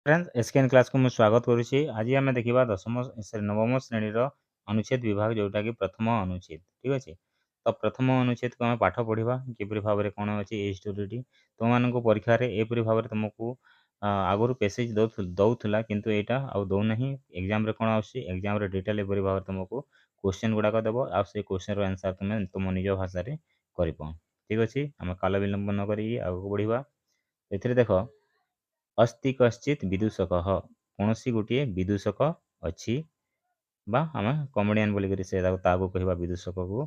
Friends एसकेएन class को मैं स्वागत करुच्ची। आज आम देखा नवम श्रेणीर अनुच्छेद विभाग जोटा कि प्रथम अनुच्छेद। ठीक अच्छे, तो प्रथम अनुच्छेद को आम पाठ पढ़ा किपरि भाव में कौन अच्छी ये स्टोरी तुम परीक्षा एपरी भाव में तुमको आगुरी पेसेज दौला किंतु यहाँ आउ दौना एग्जाम कौन आग्जाम डिटेल एपरी भाव में तुमको क्वेश्चन गुड़ाक देव आ क्वेश्चन आंसर तुम तुम निज भाषा कर। ठीक अच्छे, आम काल विलंब न करी आगे बढ़ा। ए देख अस्ति कश्चित विदूषक कौन सी गोटे विदूषक अच्छी बा आम कमेडियन बोलिक से कहवा विदूषक को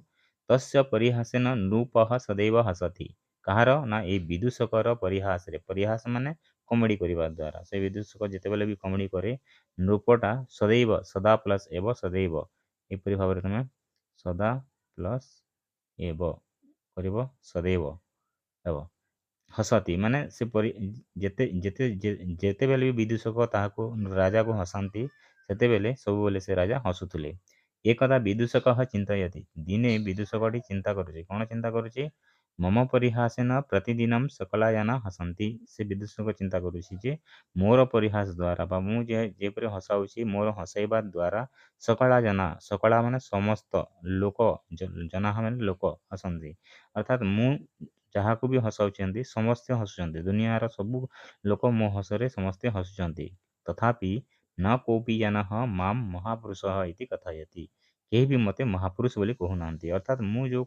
तस्य परिहासेन नृप सदैव हसती कहार ना ये विदूषकर परिहास रे परिहास माने कमेडी करने द्वारा से विदूषक जितेबाला भी कमेडी करे नृपटा सदैव सदा प्लस एव सदैव एपरी भाव में तुम सदा प्लस एव कर सदैव हेब हसती माने से जेते जेते जेते बेले भी विदूषक ताहाको राजा को हसाती सेते बेले सब बेले से राजा हसुले। एक कथा विदूषक चिंतयति दिने विदूषक चिंता करुचे कौन चिंता करुचे मम परिहासेन प्रतिदिन सकलायाना हसंती से विदूषक चिंता करुची जे मोर परिहास द्वारा बा मु जेपरि हसाऊची मोर हसैबा द्वारा सकला जना सकला माने समस्त लोक जना माने लोक हसंती अर्थात मु जहाँ को भी हसाऊँ समस्ते हसुँच दुनियार सबू लोक मो हसरे समस्ते हसुँच तथापि न कोपी जन माम महापुरुष इति कथयति केही भी मते महापुरुष बोली कहूना अर्थात मु जो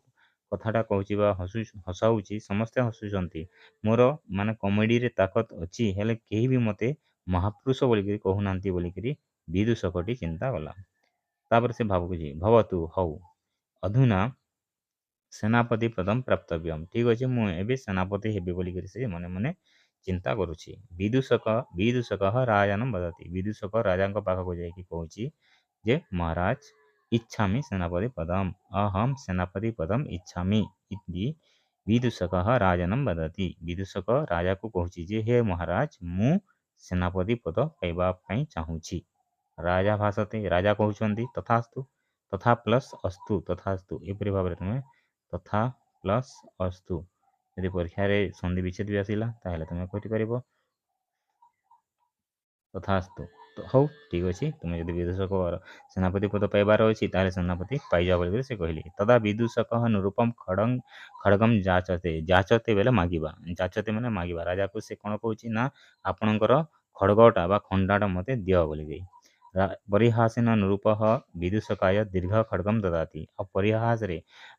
कथाटा कहूँ हसाऊँच समस्ते हसुँच मोर माने कमेडी रे ताकत अच्छी हेले केही भी मते महापुरुष बोलिक कहूना बोलिक विदूषकटी चिंता कला। तापर से भावुची भवतु हौ अधुना सेनापति पदम प्राप्तव्यम ठीक अच्छे मुझे सेनापति हेबी बोलिक से मने मने चिंता करुच्ची। विदूषक विदूषक राजानम बदती विदूषक राजा पाखक जाकि कहूँ जे महाराज इच्छामि सेनापति पदम अहम सेनापति पदम इच्छामि इति विदूषक राजानम बदती विदूषक राजा को कहूँ जे हे महाराज मु सेनापति पद पाइबापी चाहूँगी। राजा भाषते राजा कहते तथास्तु तथा प्लस अस्तु तथास्तु एपरी भाव में तुम्हें तथा प्लस अस्तु यदि परीक्षा संधि विच्छेद भी आसला ताहले तुम कहीपर तथास्तु तो हौ ठीक अच्छे तुम जब विदूषक सेनापति पद पाइबार अच्छी ताहले सेनापति पाइजा बोल से कहले तदा विदूषक निरूपम खड़ंग खड़गम जाचते जाचते बेले मागिबा जाचते माने मागिबा राजा को से कौन कहूँ ना आपणकर खड़गटा बा खंडाटा मते दियो बोलिक परिहासेन नृप विदूषकाय दीर्घ खड़गम ददाती आ परिहास रे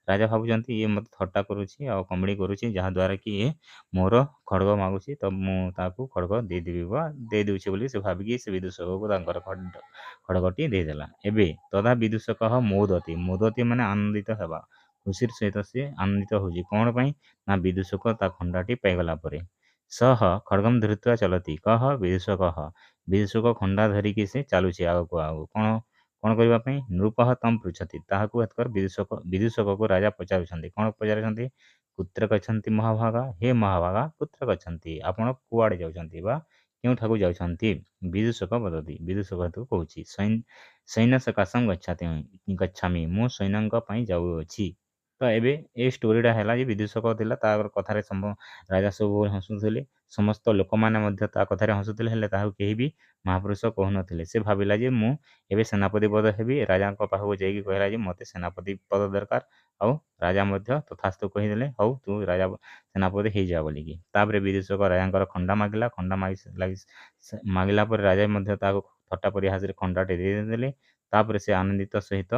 राजा भावुं ये मत थट्टा करुच्ची आ कमेडी करुच्ची जहाँद्वारा कि ये मोर खड़ग मागुची तो मुझे खड़ग देदेवी बा दे दूचे बोली से भाविकी से विदूषक को खड़गटी देदेला। एबे तदा विदूषक मोदती मोदती माने आनंदित हेबा खुशी सहित से आनंदित होजी कौन पाई ना विदूषक ता खंडाटी पाइगला परे सह खड़गम धृत्वा चलती कह विदूषक विदूषक खंडा धरिकी से चलुचे आगक आग कौन कौन करने नृप तम पृछति ताहाकु हेतकर विदूषक विदूषक को राजा पचारुछंती कौन पचारुछंती कुत्र गच्छन्ति महाभागा हे महाभागा कुत्र गच्छन्ति आपण कुआड़े जाउछन्ति बा केउ ठाकु जाउछन्ति विदूषक वदति विदूषक हेतु कहूछि सैन्य सकाशम गच्छामि मु सैन्यक पई जाउछि। तो एबे ए स्टोरीटा है जे विदूषक थिला तार कथार राजा सब हसुले समस्त लोक मैंने कथार हसुले हेले ताहाकु केही भी महापुरुष कहून से भाविला जे मु एबे सेनापति पद हेबी राजा पाखक जाइए कहला जे मते सेनापति पद दरकार आउ राजा तथास्तु कहीदेले हौ तू राजा सेनापति हो जा बोलिकी तापर विदूषक राजा खंडा मागिला खंडा मागिला राजा थट्टा परिहास खंडाटे देदेले तापर से आनंदित सहित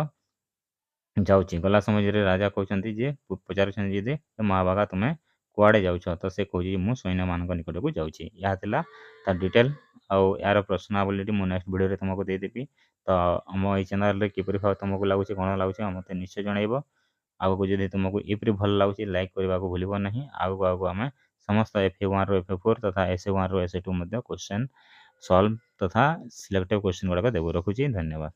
जाऊँगी गला समय राजा कहते जे पचारुछन्ति जे महाभागा तुम्हें कुआड़े जाउछ तो से कहूँ मु सैन्य मान निकट को जाऊँगी यहाँ तार डिटेल आउ यार प्रश्नावली मु नेक्स्ट वीडियो तुमको देदेवी। तो आम ये चैनल किपरि भाव तुमको लगुच कौन लगुच मत निश्चय जनइब आगक जब तुमको एपरी भल लगुच लाइक करने को भूल ना आगक आगक आम समस्त FA1 रो FA4 तथा SA1 रो SA2 क्वेश्चन सॉल्व तथा सिलेक्टिव क्वेश्चन गुड़ाक देव रखुची धन्यवाद।